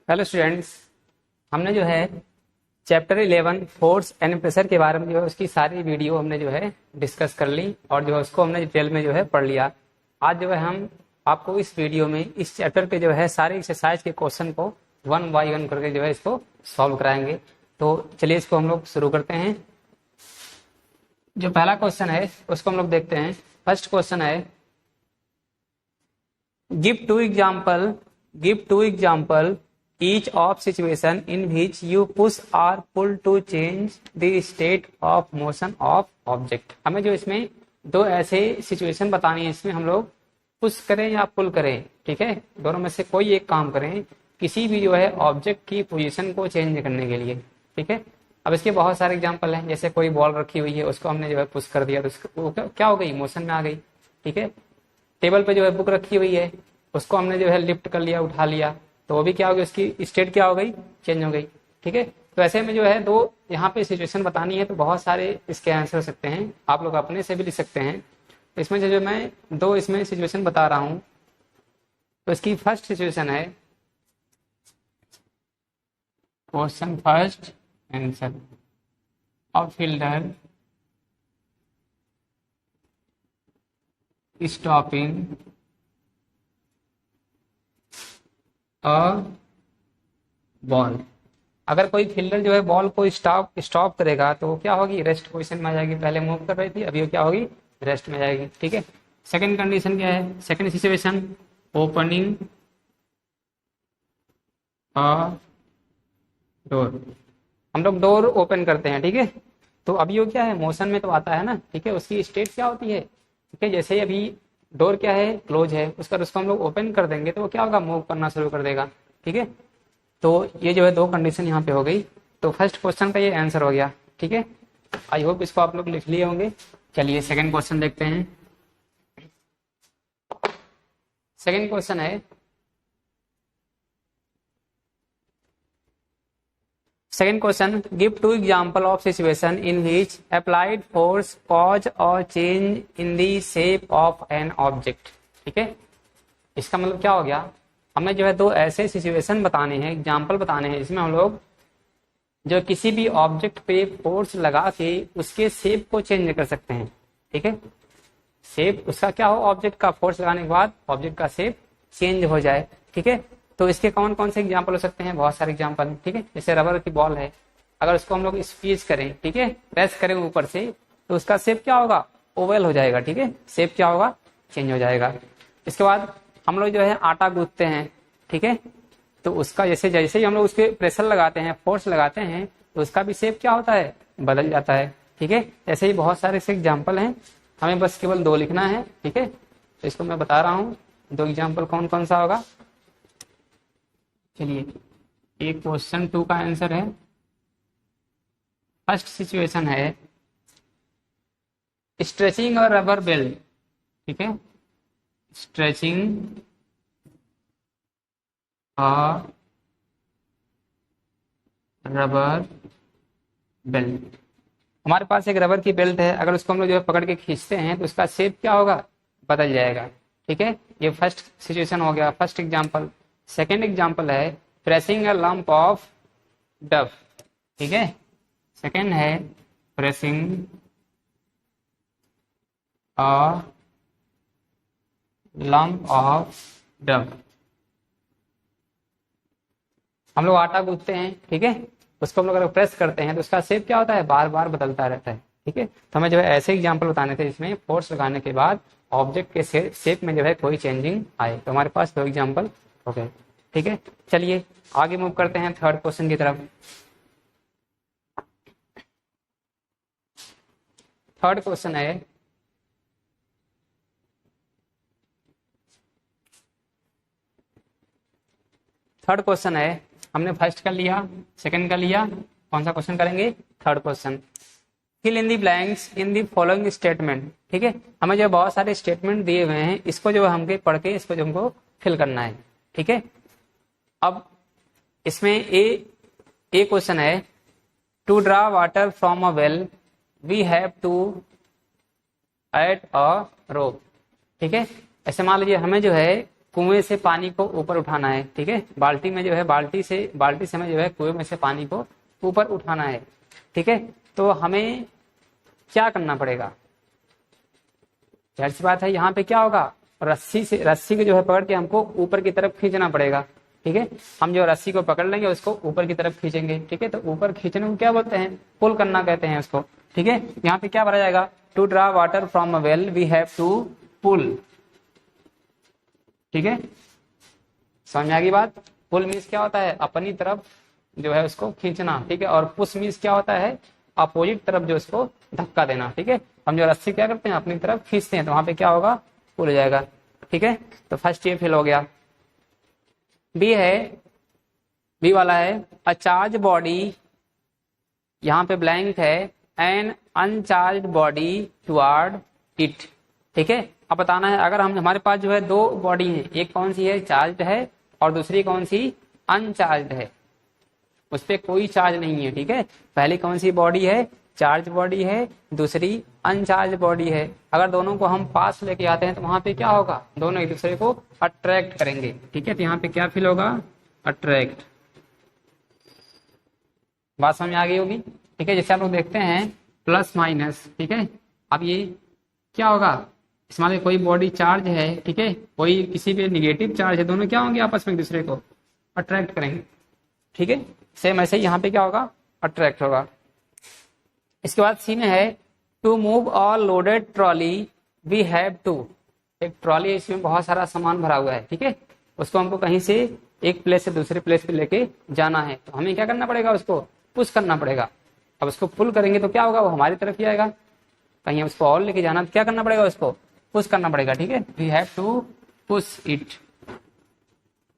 Hello students, हमने जो है चैप्टर 11 फोर्स एंड प्रेशर के बारे में जो है उसकी सारी वीडियो हमने जो है डिस्कस कर ली और जो है उसको हमने डिटेल में जो है पढ़ लिया। आज जो है हम आपको इस वीडियो में इस चैप्टर के जो है सारे एक्सरसाइज के क्वेश्चन को 1 बाय 1 करके जो है इसको सॉल्व कराएंगे। तो चलिए इसको हम लोग शुरू करते हैं। जो पहला क्वेश्चन है उसको हम लोग देखते हैं। फर्स्ट क्वेश्चन है, give to example each of situation in which you push or pull to change the state of motion of object। हमें जो इसमें दो ऐसे सिचुएशन बतानी है, इसमें हम लोग पुश करें या पुल करें, ठीक है, दोनों में से कोई एक काम करें किसी भी जो है ऑब्जेक्ट की पोजीशन को चेंज करने के लिए, ठीक है। अब इसके बहुत सारे एग्जांपल हैं, जैसे कोई बॉल रखी हुई है उसको हमने जो है पुश कर दिया तो वो क्या हो गई, मोशन में आ गई, ठीक है। टेबल पे जो है बुक रखी हुई है उसको हमने जो है लिफ्ट कर लिया, उठा लिया, तो वो भी क्या हो गई, उसकी स्टेट क्या हो गई, चेंज हो गई, ठीक है। तो ऐसे में जो है दो यहाँ पे सिचुएशन बतानी है तो बहुत सारे इसके आंसर हो सकते हैं, आप लोग अपने से भी लिख सकते हैं। इसमें जो मैं दो इसमें सिचुएशन बता रहा हूँ, तो इसकी फर्स्ट सिचुएशन है question first answer of fielder stopping ball. अगर कोई फील्डर जो है बॉल को स्टॉप करेगा तो क्या होगी, रेस्ट पोजीशन में आ जाएगी। पहले मूव कर रही थी, अभी वो क्या होगी, रेस्ट में जाएगी, ठीक है। सेकंड कंडीशन क्या है, second situation opening a door. हम लोग डोर ओपन करते हैं, ठीक है। तो अभी वो क्या है, मोशन में तो आता है ना, ठीक है। उसकी स्टेट क्या होती है, ठीक है। जैसे ही अभी डोर क्या है, क्लोज है, उसको हम लोग ओपन कर देंगे तो वो क्या होगा, मूव करना शुरू कर देगा, ठीक है। तो ये जो है दो कंडीशन यहाँ पे हो गई। तो फर्स्ट क्वेश्चन का ये आंसर हो गया, ठीक है। आई होप इसको आप लोग लिख लिए होंगे। चलिए सेकंड क्वेश्चन देखते हैं। सेकंड क्वेश्चन है, second question, give two example of situation in which applied force cause or change in the shape of an object, ठीक है। इसका मतलब क्या हो गया, हमें जो है दो ऐसे सिचुएशन बताने हैं, एग्जांपल बताने हैं, जिसमें हम लोग जो किसी भी ऑब्जेक्ट पे फोर्स लगा के उसके शेप को चेंज कर सकते हैं, ठीक है। शेप उसका क्या हो, ऑब्जेक्ट का फोर्स लगाने के बाद ऑब्जेक्ट का शेप चेंज हो जाए, ठीक है। तो इसके कौन कौन से एग्जांपल हो सकते हैं, बहुत सारे एग्जांपल, ठीक है। जैसे रबर की बॉल है, अगर उसको हम लोग स्क्वीज करें, ठीक है, प्रेस करें ऊपर से, तो उसका शेप क्या होगा, ओवल हो जाएगा, ठीक है। शेप क्या होगा, चेंज हो जाएगा। इसके बाद हम लोग जो है आटा गूंथते हैं, ठीक है, तो उसका जैसे जैसे ही हम लोग उसके प्रेशर लगाते हैं, फोर्स लगाते हैं, तो उसका भी शेप क्या होता है, बदल जाता है, ठीक है। ऐसे ही बहुत सारे से एग्जाम्पल हैं, हमें बस केवल दो लिखना है, ठीक है। तो इसको मैं बता रहा हूँ दो एग्जाम्पल कौन कौन सा होगा। चलिए, एक क्वेश्चन 2 का आंसर है। फर्स्ट सिचुएशन है स्ट्रेचिंग और रबर बेल्ट, ठीक है, स्ट्रेचिंग और रबर बेल्ट। हमारे पास एक रबर की बेल्ट है, अगर उसको हम लोग जो है पकड़ के खींचते हैं तो उसका शेप क्या होगा, बदल जाएगा, ठीक है। ये फर्स्ट सिचुएशन हो गया, फर्स्ट एग्जांपल। सेकंड एग्जांपल है pressing a lump of Dove, ठीक है। सेकंड है pressing a lump of Dove. हम लोग आटा गूंथते हैं, ठीक है, उसको हम लोग अगर प्रेस करते हैं तो उसका शेप क्या होता है, बार बार बदलता रहता है, ठीक है। तो हमें जो है ऐसे एग्जांपल बताने थे जिसमें फोर्स लगाने के बाद ऑब्जेक्ट के शेप में जो है कोई चेंजिंग आए। तो हमारे पास दो एग्जांपल हो गए, ठीक है। चलिए आगे मूव करते हैं थर्ड क्वेश्चन की तरफ। थर्ड क्वेश्चन है, थर्ड क्वेश्चन है, हमने फर्स्ट का लिया, सेकंड का लिया, कौन सा क्वेश्चन करेंगे, third question. Fill in the blanks in the following statement, ठीक है। हमें जो बहुत सारे स्टेटमेंट दिए हुए हैं, इसको जो हमके पढ़ के इसको जो हमको फिल करना है, ठीक है। अब इसमें ए क्वेश्चन है, to draw water from a well we have to at a rope, ठीक है। ऐसे मान लीजिए हमें जो है कुएं से पानी को ऊपर उठाना है, ठीक है। बाल्टी में जो है बाल्टी से हमें जो है कुएं में से पानी को ऊपर उठाना है, ठीक है। तो हमें क्या करना पड़ेगा, जाहिर सी बात है यहाँ पे क्या होगा, रस्सी को जो है पकड़ के हमको ऊपर की तरफ खींचना पड़ेगा, ठीक है। हम जो रस्सी को पकड़ लेंगे उसको ऊपर की तरफ खींचेंगे, ठीक है। तो ऊपर खींचने को क्या बोलते हैं, पुल करना कहते हैं उसको, ठीक है। यहाँ पे क्या भरा जाएगा, to draw water from a well we have to pull, ठीक है। समझ में आ गई बात। पुल मीन्स क्या होता है, अपनी तरफ जो है उसको खींचना, ठीक है। और पुश मीन्स क्या होता है, अपोजिट तरफ जो उसको धक्का देना, ठीक है। हम जो रस्सी क्या करते हैं अपनी तरफ खींचते हैं, तो वहां पे क्या होगा, पुल हो जाएगा, ठीक है। तो फर्स्ट ये फिल हो गया। बी वाला है अ चार्ज बॉडी, यहाँ पे ब्लैंक है, an uncharged body toward it, ठीक है। अब बताना है अगर हमारे पास जो है दो बॉडी है, एक कौन सी है चार्ज है और दूसरी कौन सी अनचार्ज है, उस पर कोई चार्ज नहीं है, ठीक है। पहली कौन सी बॉडी है, चार्ज बॉडी है, दूसरी अनचार्ज बॉडी है। अगर दोनों को हम पास लेके आते हैं तो वहां पे क्या होगा, दोनों एक दूसरे को अट्रैक्ट करेंगे, ठीक है। तो यहाँ पे क्या फील होगा, अट्रैक्ट। बात समझ में आ गई होगी, ठीक है। जैसे आप लोग देखते हैं प्लस माइनस, ठीक है। अब ये क्या होगा, इसमें कोई बॉडी चार्ज है, ठीक है, कोई किसी पे निगेटिव चार्ज है, दोनों क्या होंगे आपस में एक दूसरे को अट्रैक्ट करेंगे, ठीक है। सेम ऐसे ही यहाँ पे क्या होगा, अट्रैक्ट होगा। इसके बाद सी में है to move all loaded trolley we have to, एक ट्रॉली है इसमें बहुत सारा सामान भरा हुआ है, ठीक है। उसको हमको कहीं से एक प्लेस से दूसरे प्लेस पे लेके जाना है, तो हमें क्या करना पड़ेगा, उसको पुश करना पड़ेगा। अब उसको पुल करेंगे तो क्या होगा, वो हमारी तरफ ही आएगा। कहीं उसको और लेके जाना तो क्या करना पड़ेगा, उसको पुश करना पड़ेगा, ठीक है। We have to push it,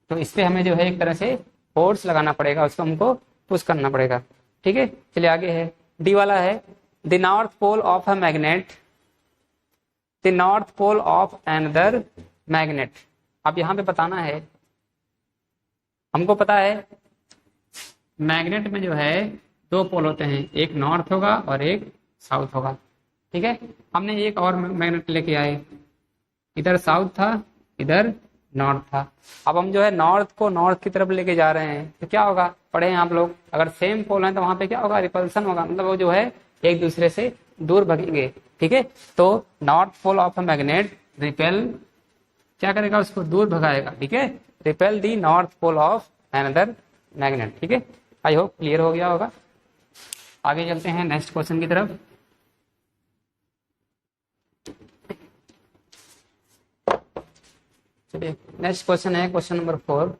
तो इस पे हमें जो है एक तरह से फोर्स लगाना पड़ेगा, उसको हमको पुश करना पड़ेगा, ठीक है। चलिए आगे है, डी वाला है the north pole of a magnet, the north pole of another magnet. अब यहाँ पे बताना है, हमको पता है मैग्नेट में जो है दो पोल होते हैं, एक नॉर्थ होगा और एक साउथ होगा, ठीक है। हमने एक और मैग्नेट लेके आए, इधर साउथ था इधर नॉर्थ था। अब हम जो है नॉर्थ को नॉर्थ की तरफ लेके जा रहे हैं, तो क्या होगा, पढ़े हैं आप लोग, अगर सेम पोल है तो वहां पे क्या होगा, रिपल्सन होगा, मतलब वो जो है एक दूसरे से दूर भगेंगे, ठीक है। तो north pole of a magnet repel क्या करेगा, उसको दूर भगाएगा, ठीक है। Repel the north pole of another magnet, ठीक है। आई होप क्लियर हो गया होगा। आगे चलते हैं नेक्स्ट क्वेश्चन की तरफ। चलिए नेक्स्ट क्वेश्चन है क्वेश्चन नंबर 4।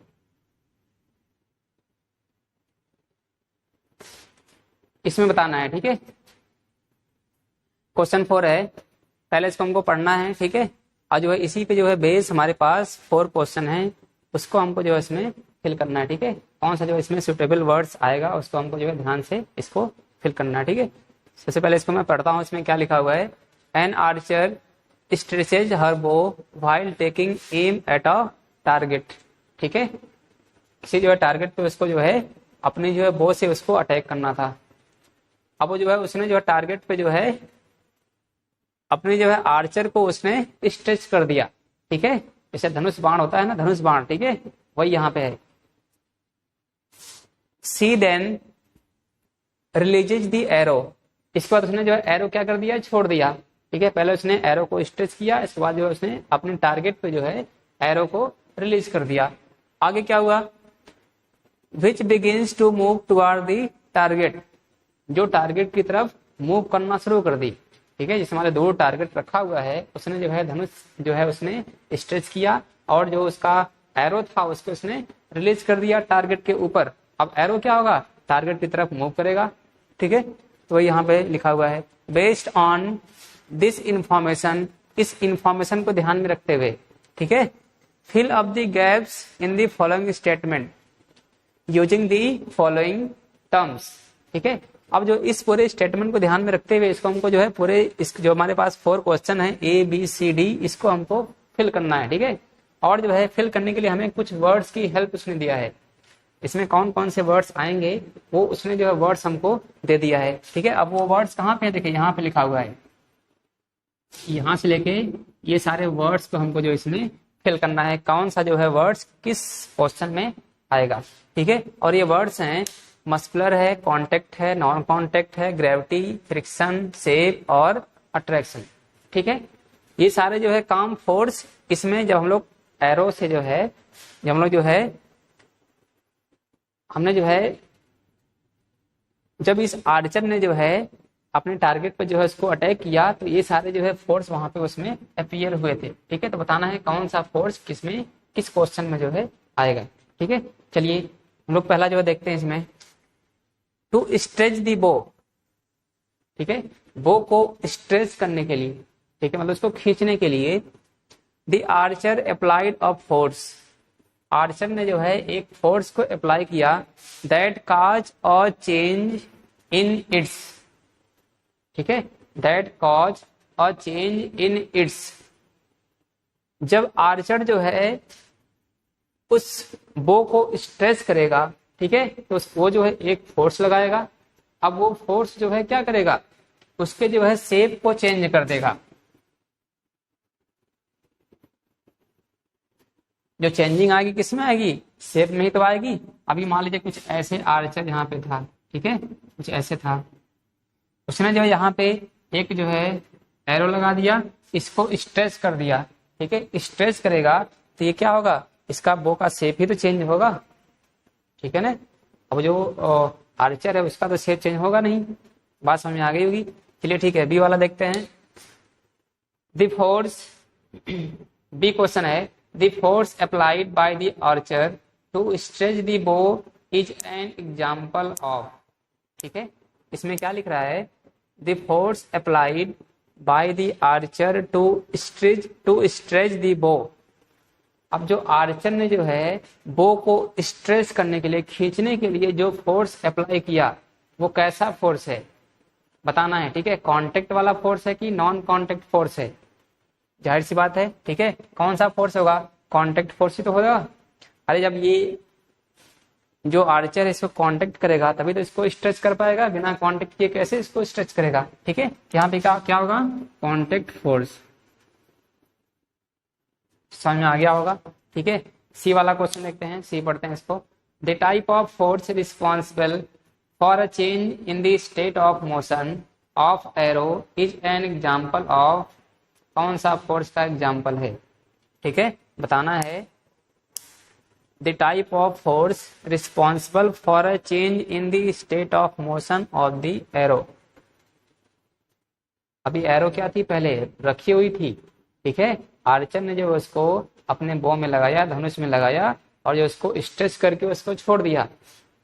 इसमें बताना है, ठीक है। क्वेश्चन 4 है, पहले इसको हमको पढ़ना है, ठीक है। और जो है इसी पे जो है बेस हमारे पास 4 क्वेश्चन है, उसको हमको जो है इसमें फिल करना है, ठीक है। कौन सा जो इसमें सुटेबल वर्ड्स आएगा उसको हमको जो है ध्यान से इसको फिल करना है, ठीक है। सबसे पहले इसको मैं पढ़ता हूँ, इसमें क्या लिखा हुआ है, N Archer stretches her bow while taking aim at a target, ठीक है। किसी जो है टारगेट पे उसको जो है अपनी जो है बो से उसको अटैक करना था। अब वो जो है उसने जो है टारगेट पे जो है अपनी जो है आर्चर को उसने स्ट्रेच कर दिया, ठीक है। जैसे धनुष बाण होता है ना, धनुष बाण, ठीक है, वही यहाँ पे है। सी देन रिलीजेज द एरो, इसके बाद उसने जो है एरो क्या कर दिया, छोड़ दिया, ठीक है। पहले उसने एरो को स्ट्रेच किया, इसके बाद जो है उसने अपने टारगेट पे जो है एरो को रिलीज कर दिया। आगे क्या हुआ, which begins to move toward the target, जो टारगेट की तरफ मूव करना शुरू कर दी, ठीक है। जिसमें हमारे दो टारगेट रखा हुआ है, उसने जो है धनुष जो है उसने स्ट्रेच किया और जो उसका एरो था उसको उसने रिलीज कर दिया टारगेट के ऊपर। अब एरो क्या होगा, टारगेट की तरफ मूव करेगा, ठीक है। तो यहाँ पे लिखा हुआ है बेस्ड ऑन दिस इंफॉर्मेशन, इस इंफॉर्मेशन को ध्यान में रखते हुए, ठीक है, fill up the gaps in the following statement using the following terms, ठीक है। अब जो इस पूरे स्टेटमेंट को ध्यान में रखते हुए इसको हमको जो है पूरे इस जो हमारे पास 4 क्वेश्चन है ABCD, इसको हमको फिल करना है, ठीक है। और जो है फिल करने के लिए हमें कुछ वर्ड्स की हेल्प उसने दिया है। इसमें कौन कौन से वर्ड्स आएंगे वो उसने जो है वर्ड्स हमको दे दिया है, ठीक है। अब वो वर्ड्स कहाँ पे है, देखिए यहाँ पे लिखा हुआ है, यहाँ से लेके ये सारे वर्ड्स को हमको जो इसमें फिल करना है कौन सा जो है वर्ड्स किस क्वेश्चन में आएगा। ठीक है, और ये वर्ड्स हैं मस्कुलर है, कांटेक्ट है, नॉन कांटेक्ट है, ग्रेविटी, फ्रिक्शन, शेप और अट्रैक्शन। ठीक है, ये सारे जो है काम फोर्स, इसमें जब हम लोग एरो से जो है, जब हम लोग जो है हमने जो है जब इस आर्चर ने जो है अपने टारगेट पर जो है उसको अटैक किया तो ये सारे जो है फोर्स वहां पे उसमें अपीयर हुए थे। ठीक है, तो बताना है कौन सा फोर्स किसमें किस क्वेश्चन में जो है आएगा। ठीक है, चलिए हम लोग पहला जो है देखते हैं इसमें, टू स्ट्रेच दी बो। ठीक है, बो को स्ट्रेच करने के लिए, ठीक है, मतलब उसको खींचने के लिए, the Archer applied a force, Archer ने जो है एक फोर्स को अप्लाई किया, that cause a change in its. ठीक है, that cause a change in its. जब आर्चर जो है उस बो को स्ट्रेच करेगा, ठीक है, तो वो जो है एक फोर्स लगाएगा। अब वो फोर्स जो है क्या करेगा, उसके जो है शेप को चेंज कर देगा। जो चेंजिंग आएगी किसमें आएगी, शेप में ही तो आएगी। अभी मान लीजिए कुछ ऐसे आर्चर यहाँ पे था, ठीक है, कुछ ऐसे था, उसने जो है यहाँ पे एक जो है एरो लगा दिया, इसको स्ट्रेच कर दिया। ठीक है, स्ट्रेच करेगा तो ये क्या होगा, इसका बो का शेप ही तो चेंज होगा। ठीक है ना, अब जो आर्चर है उसका तो शेप चेंज होगा नहीं। बात समझ में आ गई होगी। चलिए ठीक है, बी वाला देखते हैं। द फोर्स, बी क्वेश्चन है, the force applied by the archer to stretch the bow is an example of. ठीक है, इसमें क्या लिख रहा है, the force applied by the archer to stretch the bow. अब जो आर्चर ने जो है बो को स्ट्रेच करने के लिए, खींचने के लिए जो फोर्स अप्लाई किया वो कैसा फोर्स है बताना है। ठीक है, कांटेक्ट वाला फोर्स है कि नॉन कांटेक्ट फोर्स है, जाहिर सी बात है। ठीक है, कौन सा फोर्स होगा, कांटेक्ट फोर्स ही तो होगा। अरे जब ये जो आर्चर है इसको कांटेक्ट करेगा तभी तो इसको स्ट्रेच कर पाएगा, बिना कांटेक्ट किए कैसे इसको स्ट्रेच करेगा। ठीक है, यहाँ पे क्या होगा, कांटेक्ट फोर्स। समझ में आ गया होगा। ठीक है, सी वाला क्वेश्चन देखते हैं, सी पढ़ते हैं इसको। The type of force responsible for a change in the state of motion of arrow is an example of. कौन सा फोर्स का एग्जाम्पल है। ठीक है, बताना है the type of force responsible for a change in the state of motion of the arrow. अभी arrow क्या थी, पहले रखी हुई थी। ठीक है, आर्चर ने जो उसको अपने बो में लगाया, धनुष में लगाया, और जो उसको स्ट्रेच करके उसको छोड़ दिया।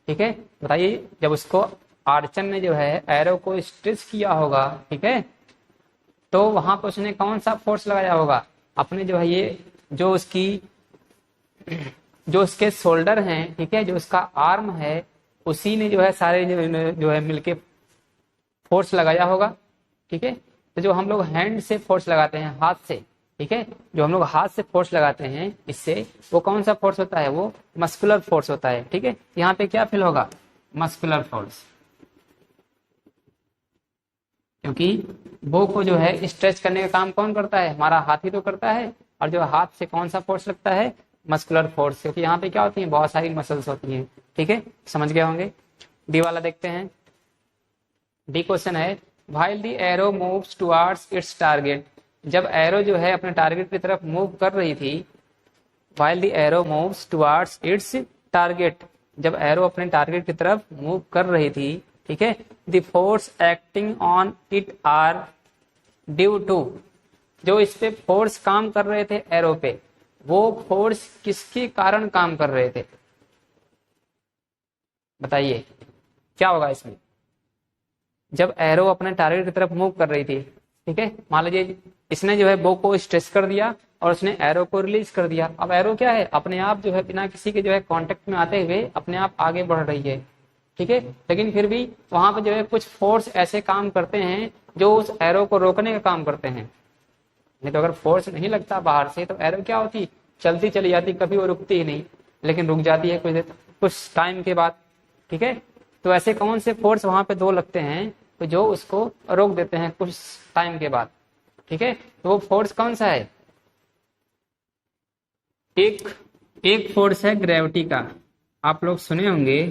ठीक है, बताइए जब उसको आर्चर ने जो है एरो को स्ट्रेच किया होगा, ठीक है, तो वहां पर उसने कौन सा फोर्स लगाया होगा, अपने जो है ये जो उसके शोल्डर हैं, ठीक है, जो उसका आर्म है, उसी ने जो है सारे जो है मिलके फोर्स लगाया होगा। ठीक है, तो जो हम लोग हैंड से फोर्स लगाते हैं, हाथ से, ठीक है, जो हम लोग हाथ से फोर्स लगाते हैं इससे, वो कौन सा फोर्स होता है, वो मस्कुलर फोर्स होता है। ठीक है, यहाँ पे क्या फील होगा, मस्कुलर फोर्स, क्योंकि बो को जो है स्ट्रेच करने का काम कौन करता है, हमारा हाथ ही तो करता है। और जो हाथ से कौन सा फोर्स लगता है, मस्कुलर फोर्स, क्योंकि यहाँ पे क्या होती है, बहुत सारी मसल्स होती हैं। ठीक है, समझ गए होंगे। डी वाला देखते हैं। डी क्वेश्चन है, while the arrow moves towards its target. जब एरो जो है अपने टारगेट की तरफ मूव कर रही थी, while the arrow moves towards its target, जब एरो अपने टारगेट की तरफ मूव कर रही थी, ठीक है, the force acting on it are due to. जो इस पे फोर्स काम कर रहे थे एरो पे, वो फोर्स किसके कारण काम कर रहे थे, बताइए क्या होगा इसमें। जब एरो अपने टारगेट की तरफ मूव कर रही थी, ठीक है, मान लीजिए इसने जो है बो को स्ट्रेच कर दिया और उसने एरो को रिलीज कर दिया। अब एरो क्या है, अपने आप जो है बिना किसी के जो है कांटेक्ट में आते हुए अपने आप आगे बढ़ रही है। ठीक है, लेकिन फिर भी वहां पर जो है कुछ फोर्स ऐसे काम करते हैं जो उस एरो को रोकने का काम करते हैं। नहीं तो अगर फोर्स नहीं लगता बाहर से तो एरो क्या होती, चलती चली जाती, कभी वो रुकती ही नहीं, लेकिन रुक जाती है कुछ टाइम के बाद। ठीक है, तो ऐसे कौन से फोर्स वहां पे दो लगते हैं तो जो उसको रोक देते हैं कुछ टाइम के बाद। ठीक है, तो वो फोर्स कौन सा है, एक एक फोर्स है ग्रेविटी का, आप लोग सुने होंगे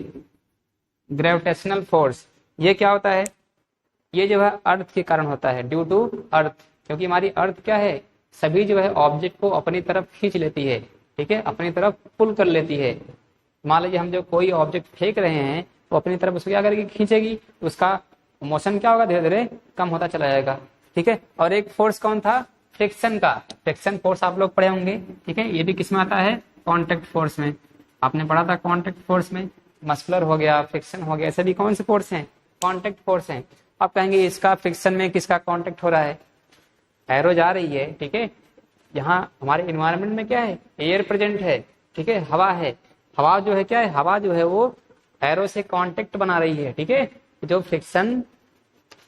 ग्रेविटेशनल फोर्स। ये क्या होता है? ये जो है अर्थ के कारण होता है, ड्यू टू अर्थ, क्योंकि हमारी अर्थ क्या है, सभी जो है ऑब्जेक्ट को अपनी तरफ खींच लेती है, ठीक है, अपनी तरफ पुल कर लेती है। मान लीजिए हम जो कोई ऑब्जेक्ट फेंक रहे हैं वो अपनी तरफ उसको क्या करेगी, खींचेगी, उसका मोशन क्या होगा, धीरे धीरे कम होता चला जाएगा, ठीक है। और एक फोर्स कौन था, फ्रिक्शन का, फ्रिक्शन फोर्स आप लोग पढ़े होंगे, ठीक है। ये भी किस में आता है, कॉन्टेक्ट फोर्स में, आपने पढ़ा था कॉन्टेक्ट फोर्स में। मस्कुलर हो गया, फ्रिक्शन हो गया, सभी कौन से फोर्स हैं, कॉन्टेक्ट फोर्स हैं। आप कहेंगे इसका फ्रिक्शन में किसका कॉन्टेक्ट हो रहा है, एरो जा रही है, ठीक है। यहाँ हमारे इन्वायरमेंट में क्या है, एयर प्रेजेंट है, ठीक है, हवा है, हवा जो है क्या है, हवा जो है वो एरो से कांटेक्ट बना रही है, ठीक है। जो फ्रिक्शन,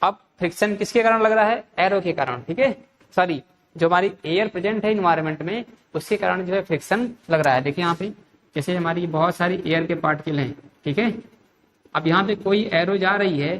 अब फ्रिक्शन किसके कारण लग रहा है, एरो के कारण, ठीक है, सॉरी, जो हमारी एयर प्रेजेंट है इन्वायरमेंट में उसके कारण जो है फ्रिक्शन लग रहा है। देखिए यहाँ पे जैसे हमारी बहुत सारी एयर के पार्टिकल हैं, ठीक है। अब यहाँ पे कोई एरो जा रही है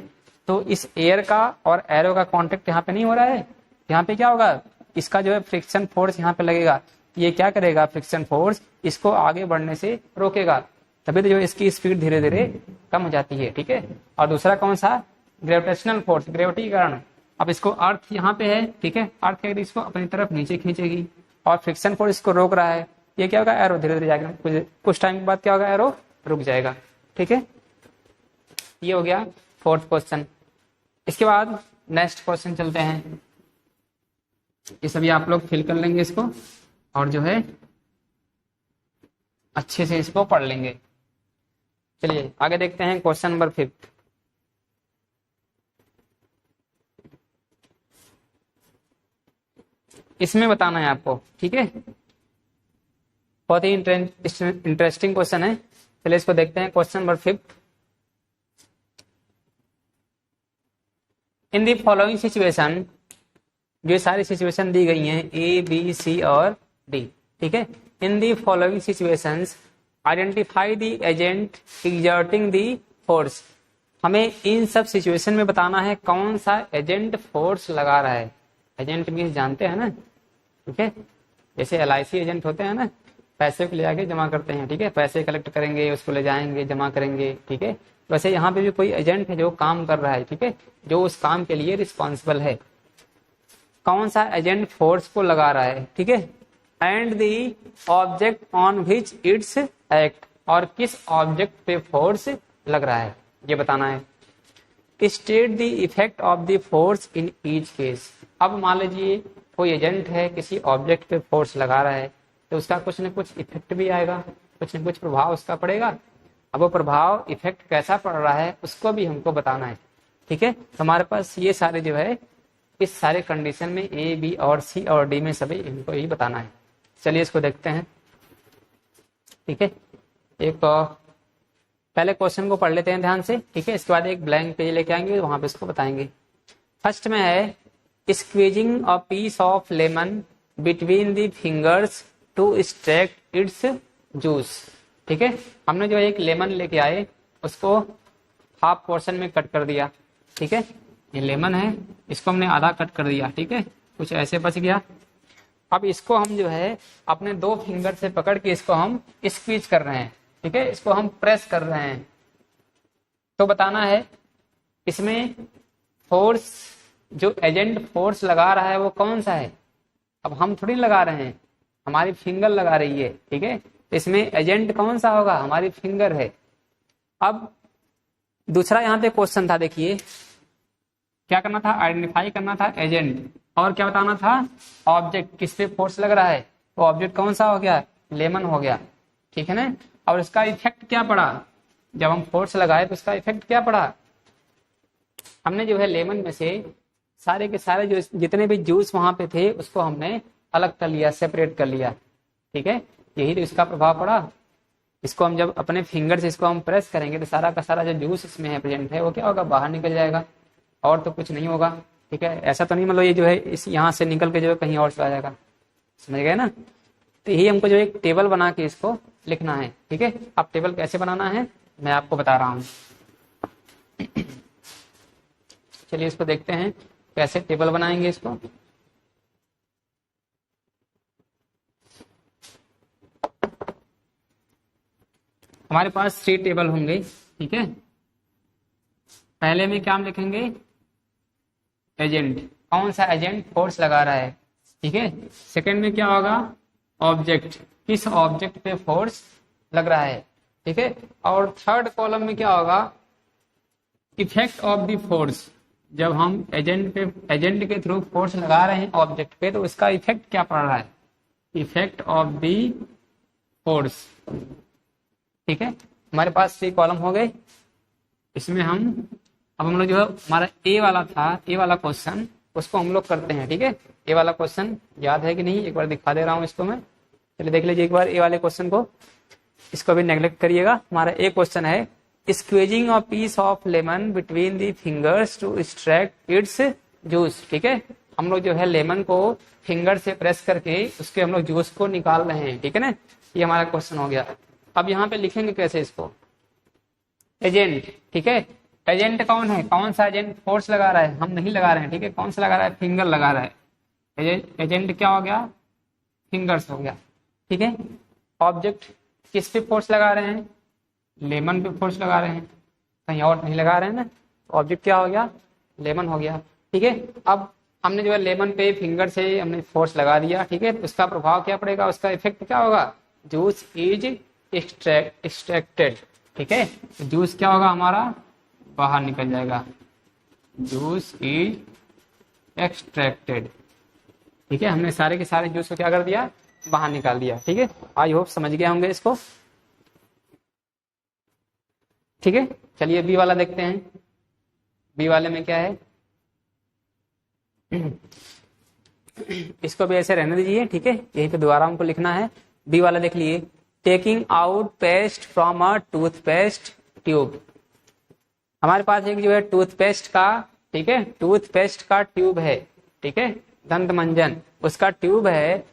तो इस एयर का और एरो का कांटेक्ट यहाँ पे नहीं हो रहा है, यहाँ पे क्या होगा, इसका जो है फ्रिक्शन फोर्स यहाँ पे लगेगा, ये क्या करेगा, फ्रिक्शन फोर्स इसको आगे बढ़ने से रोकेगा, तभी तो जो इसकी स्पीड धीरे धीरे कम हो जाती है, ठीक है। और दूसरा कौन सा, ग्रेविटेशनल फोर्स, ग्रेविटी के कारण। अब इसको अर्थ यहाँ पे है, ठीक है, अर्थ क्या, इसको अपनी तरफ नीचे खींचेगी और फ्रिक्शन फोर्स इसको रोक रहा है, ये क्या होगा, एरो धीरे धीरे जाएगा, कुछ टाइम के बाद क्या होगा, एरो रुक जाएगा, ठीक है। ये हो गया फोर्थ क्वेश्चन। इसके बाद नेक्स्ट क्वेश्चन चलते हैं, ये सभी आप लोग फिल कर लेंगे इसको और जो है अच्छे से इसको पढ़ लेंगे। चलिए आगे देखते हैं क्वेश्चन नंबर 5। इसमें बताना है आपको, ठीक है, बहुत ही इंटरेस्टिंग क्वेश्चन है। चलिए इसको देखते हैं, question number 5। In the following situation, जो सारी सिचुएशन दी गई हैं ए बी सी और डी, ठीक है। In the following situations identify the agent exerting the force. हमें इन सब सिचुएशन में बताना है कौन सा एजेंट फोर्स लगा रहा है। एजेंट मीन्स जानते हैं ना, ठीक है, जैसे LIC एजेंट होते हैं ना, पैसे को ले जाके जमा करते हैं, ठीक है, पैसे कलेक्ट करेंगे, उसको ले जाएंगे, जमा करेंगे, ठीक है। वैसे यहाँ पे भी कोई एजेंट है जो काम कर रहा है, ठीक है, जो उस काम के लिए रिस्पॉन्सिबल है। कौन सा एजेंट फोर्स को लगा रहा है, ठीक है, and the object on which it's act, और किस ऑब्जेक्ट पे फोर्स लग रहा है ये बताना है। State the effect of the force in each case. अब मान लीजिए कोई एजेंट है, किसी ऑब्जेक्ट पे फोर्स लगा रहा है, तो उसका कुछ न कुछ इफेक्ट भी आएगा, कुछ न कुछ प्रभाव उसका पड़ेगा। अब वो प्रभाव इफेक्ट कैसा पड़ रहा है उसको भी हमको बताना है, ठीक है। तो हमारे पास ये सारे जो है, इस सारे कंडीशन में ए बी और सी और डी में सभी इनको ही बताना है। चलिए इसको देखते हैं, ठीक है। एक पहले क्वेश्चन को पढ़ लेते हैं ध्यान से, ठीक है, इसके बाद एक ब्लैंक पेज लेके आएंगे, वहां पे इसको बताएंगे। फर्स्ट में है squeezing a piece of lemon between the fingers to extract its juice, ठीक है। हमने जो एक लेमन लेके आए उसको हाफ पोर्शन में कट कर दिया, ठीक है, ये लेमन है, इसको हमने आधा कट कर दिया, ठीक है, कुछ ऐसे बच गया। अब इसको हम जो है अपने 2 फिंगर से पकड़ के इसको हम स्क्वीज कर रहे हैं, ठीक है, इसको हम प्रेस कर रहे हैं। तो बताना है इसमें फोर्स, जो एजेंट फोर्स लगा रहा है वो कौन सा है। अब हम थोड़ी लगा रहे हैं, हमारी फिंगर लगा रही है, ठीक है, इसमें एजेंट कौन सा होगा, हमारी फिंगर है। अब दूसरा यहाँ पे क्वेश्चन था, देखिए क्या करना था, आइडेंटिफाई करना था एजेंट, और क्या बताना था, ऑब्जेक्ट किस पे फोर्स लग रहा है, वो ऑब्जेक्ट कौन सा हो गया, लेमन हो गया, ठीक है ना। और इसका इफेक्ट क्या पड़ा, जब हम फोर्स लगाए तो इसका इफेक्ट क्या पड़ा, हमने जो है लेमन में से सारे के सारे जो जितने भी जूस वहां पे थे उसको हमने अलग कर लिया, सेपरेट कर लिया, ठीक है, यही तो इसका प्रभाव पड़ा। इसको हम जब अपने फिंगर से इसको हम प्रेस करेंगे तो सारा का सारा जो जूस इसमें है प्रेजेंट है वो क्या होगा, बाहर निकल जाएगा, और तो कुछ नहीं होगा, ठीक है। ऐसा तो नहीं मतलब ये जो है इस यहाँ से निकल के जो है कहीं और चला जाएगा, समझ गए ना। तो यही हमको जो एक टेबल बना के इसको लिखना है, ठीक है। अब टेबल कैसे बनाना है मैं आपको बता रहा हूँ। चलिए इसको देखते हैं कैसे टेबल बनाएंगे इसको। हमारे पास 3 टेबल होंगे, ठीक है। पहले में क्या हम लिखेंगे, एजेंट, कौन सा एजेंट फोर्स लगा रहा है, ठीक है। सेकंड में क्या होगा, ऑब्जेक्ट, किस ऑब्जेक्ट पे फोर्स लग रहा है, ठीक है। और थर्ड कॉलम में क्या होगा, इफेक्ट ऑफ द फोर्स, जब हम एजेंट के थ्रू फोर्स लगा रहे हैं ऑब्जेक्ट पे तो उसका इफेक्ट क्या पड़ रहा है, इफेक्ट ऑफ द फोर्स, ठीक है। हमारे पास 3 कॉलम हो गए। इसमें अब हम लोग जो है हमारा ए वाला था, ए वाला क्वेश्चन, उसको हम लोग करते हैं, ठीक है। ए वाला क्वेश्चन याद है कि नहीं, एक बार दिखा दे रहा हूं इसको मैं, चलिए देख लीजिए एक बार ए वाले क्वेश्चन को, इसको भी नेग्लेक्ट करिएगा। हमारा एक क्वेश्चन है, squeezing a piece of lemon between the fingers to extract its juice, ठीक है। हम लोग जो है लेमन को फिंगर से प्रेस करके उसके हम लोग जूस को निकाल रहे हैं, ठीक है ना। ये हमारा क्वेश्चन हो गया। अब यहाँ पे लिखेंगे कैसे इसको, एजेंट, ठीक है। एजेंट कौन है, कौन सा एजेंट फोर्स लगा रहा है, हम नहीं लगा रहे हैं, ठीक है। कौन सा लगा रहा है, फिंगर लगा रहा है। एजेंट क्या हो गया, फिंगर्स हो गया, ठीक है। ऑब्जेक्ट किस पे फोर्स लगा रहे हैं, लेमन पे फोर्स लगा रहे हैं, कहीं और नहीं लगा रहे हैं ना। ऑब्जेक्ट क्या हो गया, लेमन हो गया, ठीक है। अब हमने जो है लेमन पे फिंगर से हमने फोर्स लगा दिया, ठीक है। उसका प्रभाव क्या पड़ेगा, उसका इफेक्ट क्या होगा, जूस इज एक्सट्रैक्टेड, ठीक है। जूस क्या होगा हमारा, बाहर निकल जाएगा, जूस इज एक्सट्रैक्टेड, ठीक है। हमने सारे के सारे जूस को क्या कर दिया, बाहर निकाल दिया, ठीक है। आई होप समझ गए होंगे इसको, ठीक है। चलिए बी वाला देखते हैं। बी वाले में क्या है, इसको भी ऐसे रहने दीजिए, ठीक है। यहीं पे दोबारा हमको लिखना है। बी वाला देख लिए, taking out paste from a toothpaste tube. हमारे पास एक जो है टूथपेस्ट का, ठीक है, टूथपेस्ट का ट्यूब है, ठीक है, दंत मंजन उसका ट्यूब है।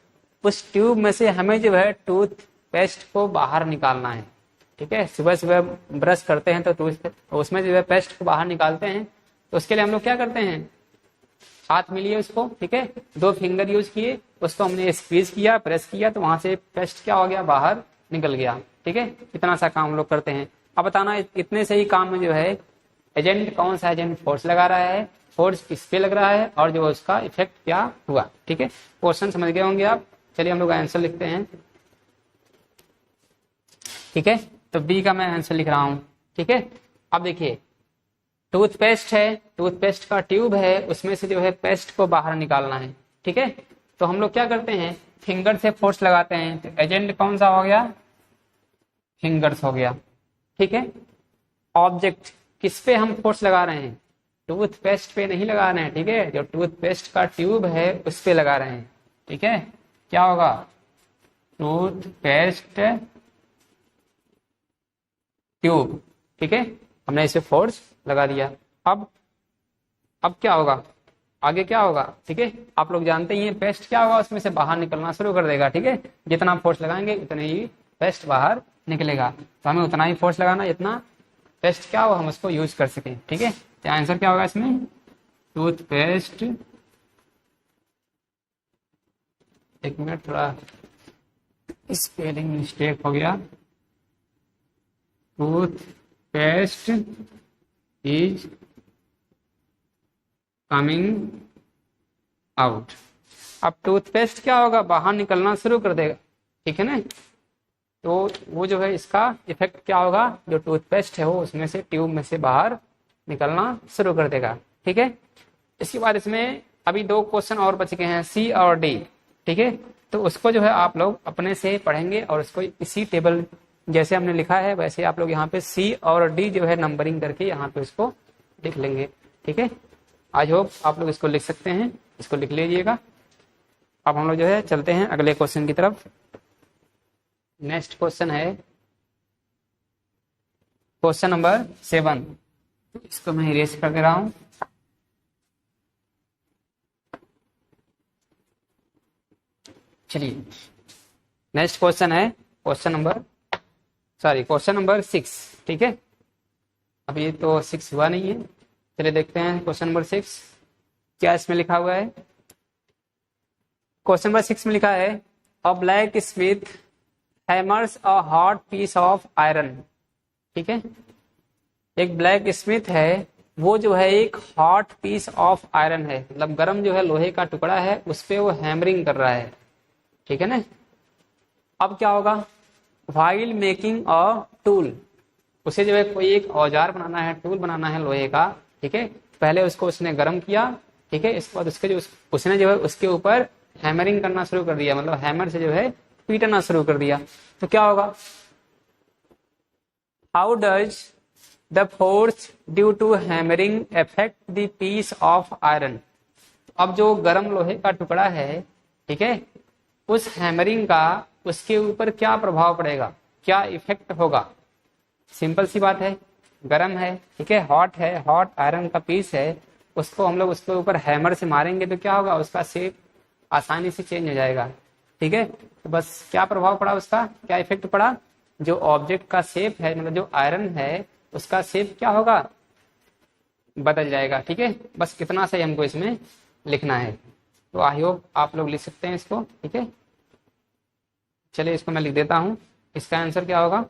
उस ट्यूब में से हमें जो है टूथपेस्ट को बाहर निकालना है, ठीक है। सुबह सुबह ब्रश करते हैं तो उसमें जो है पेस्ट को बाहर निकालते हैं, तो उसके लिए हम लोग क्या करते हैं, हाथ में लिए उसको, ठीक है, 2 फिंगर यूज किए, उसको हमने स्क्वीज किया, प्रेस किया, तो वहां से पेस्ट क्या हो गया, बाहर निकल गया, ठीक है। इतना सा काम हम लोग करते हैं। अब बताना इतने से ही काम में जो है एजेंट, कौन सा एजेंट फोर्स लगा रहा है, फोर्स किस पे लग रहा है, और जो उसका इफेक्ट क्या हुआ, ठीक है। क्वेश्चन समझ गए होंगे आप। चलिए हम लोग आंसर लिखते हैं, ठीक है। तो बी का मैं आंसर लिख रहा हूं, ठीक है। अब देखिए टूथपेस्ट है, टूथपेस्ट का ट्यूब है, उसमें से जो है पेस्ट को बाहर निकालना है, ठीक है। तो हम लोग क्या करते हैं, फिंगर से फोर्स लगाते हैं, तो एजेंट कौन सा हो गया, फिंगर्स हो गया, ठीक है। ऑब्जेक्ट किस पे हम फोर्स लगा रहे हैं, टूथपेस्ट पे नहीं लगा रहे हैं, ठीक है। जो टूथपेस्ट का ट्यूब है उस पे लगा रहे हैं, ठीक है। क्या होगा, टूथपेस्ट ट्यूब, ठीक है। हमने इसे फोर्स लगा दिया। अब क्या होगा, आगे क्या होगा, ठीक है। आप लोग जानते ही हैं पेस्ट क्या होगा, उसमें से बाहर निकलना शुरू कर देगा, ठीक है। जितना फोर्स लगाएंगे उतने ही पेस्ट बाहर निकलेगा, तो हमें उतना ही फोर्स लगाना जितना पेस्ट क्या हो हम उसको यूज कर सकें, ठीक है। तो आंसर क्या होगा इसमें, टूथपेस्ट, एक मिनट थोड़ा स्पेलिंग मिस्टेक हो गया, टूथपेस्ट इज कमिंग आउट। अब टूथपेस्ट क्या होगा, बाहर निकलना शुरू कर देगा, ठीक है ना। तो वो जो है इसका इफेक्ट क्या होगा, जो टूथपेस्ट है वो उसमें से ट्यूब में से बाहर निकलना शुरू कर देगा, ठीक है। इसके बाद इसमें अभी 2 क्वेश्चन और बच गए हैं, सी और डी, ठीक है। तो उसको जो है आप लोग अपने से पढ़ेंगे और उसको इसी टेबल जैसे हमने लिखा है वैसे आप लोग यहाँ पे सी और डी जो है नंबरिंग करके यहाँ पे उसको लिख लेंगे, ठीक है। आई होप आप लोग इसको लिख सकते हैं, इसको लिख लीजिएगा। अब हम लोग जो है चलते हैं अगले क्वेश्चन की तरफ। नेक्स्ट क्वेश्चन है क्वेश्चन नंबर 7, इसको मैं इरेज कर दे रहा हूं। चलिए नेक्स्ट क्वेश्चन है क्वेश्चन नंबर 6, ठीक है। अभी तो 6 हुआ नहीं है, चलिए देखते हैं क्वेश्चन नंबर 6 क्या इसमें लिखा हुआ है। क्वेश्चन नंबर 6 में लिखा है, a blacksmith hammers a hot piece of iron. ठीक है, एक ब्लैक स्मिथ है, वो जो है एक हॉट पीस ऑफ आयरन है, मतलब गर्म जो है लोहे का टुकड़ा है, उस पे वो हैमरिंग कर रहा है। ठीक है ना। अब क्या होगा, व्हाइल मेकिंग अ टूल, उसे जो है कोई एक औजार बनाना है, टूल बनाना है लोहे का। ठीक है, पहले उसको उसने गर्म किया। ठीक है, इसके बाद उसके जो उसने जो है उसके ऊपर हैमरिंग करना शुरू कर दिया, मतलब हैमर से जो है पीटना शुरू कर दिया। तो क्या होगा, how does the force due to hammering affect the piece of iron. अब जो गर्म लोहे का टुकड़ा है, ठीक है, उस हैमरिंग का उसके ऊपर क्या प्रभाव पड़ेगा, क्या इफेक्ट होगा। सिंपल सी बात है, गर्म है, ठीक है, हॉट है, हॉट आयरन का पीस है, उसको हम लोग उसके ऊपर हैमर से मारेंगे तो क्या होगा, उसका शेप आसानी से चेंज हो जाएगा। ठीक है, तो बस क्या प्रभाव पड़ा, उसका क्या इफेक्ट पड़ा, जो ऑब्जेक्ट का शेप है, मतलब जो आयरन है उसका शेप क्या होगा, बदल जाएगा। ठीक है, बस कितना सही हमको इसमें लिखना है। तो आई होप आप लोग लिख सकते हैं इसको। ठीक है, चलिए इसको मैं लिख देता हूं। इसका आंसर क्या होगा,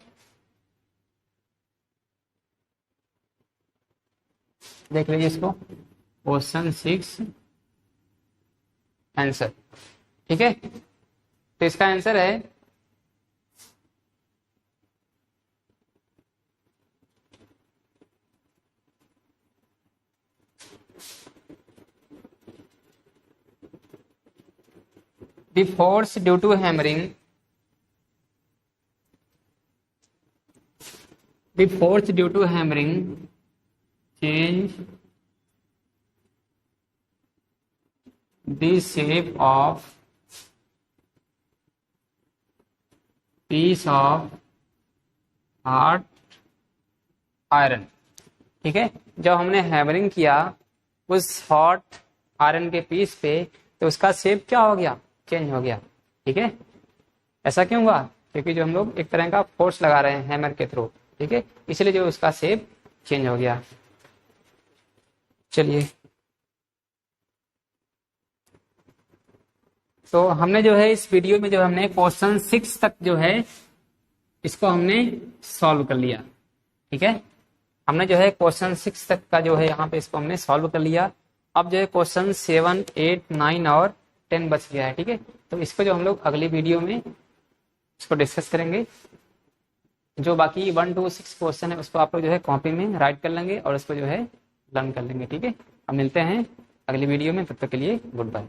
देख लीजिए इसको, क्वेश्चन 6 आंसर। ठीक है, तो इसका आंसर है the force due to hammering, the force due to hammering change the shape of piece of hard iron। ठीक है, जब हमने हैमरिंग किया उस हॉट आयरन के पीस पे, तो उसका शेप क्या हो गया, चेंज हो गया। ठीक है, ऐसा क्यों हुआ, क्योंकि जो हम लोग एक तरह का फोर्स लगा रहे हैं हैमर के थ्रू। ठीक है, इसलिए जो उसका शेप चेंज हो गया। चलिए, तो हमने जो है इस वीडियो में जो हमने क्वेश्चन 6 तक जो है इसको हमने सॉल्व कर लिया। ठीक है, हमने जो है क्वेश्चन 6 तक का जो है यहाँ पे इसको हमने सॉल्व कर लिया। अब जो है क्वेश्चन 7, 8, 9 और 10 बच गया है। ठीक है, तो इसको जो हम लोग अगली वीडियो में इसको डिस्कस करेंगे। जो बाकी 1 to 6 क्वेश्चन है उसको आप लोग जो है कॉपी में राइट कर लेंगे और उसको जो है लर्न कर लेंगे। ठीक है, अब मिलते हैं अगली वीडियो में, तब तक के लिए गुड बाय।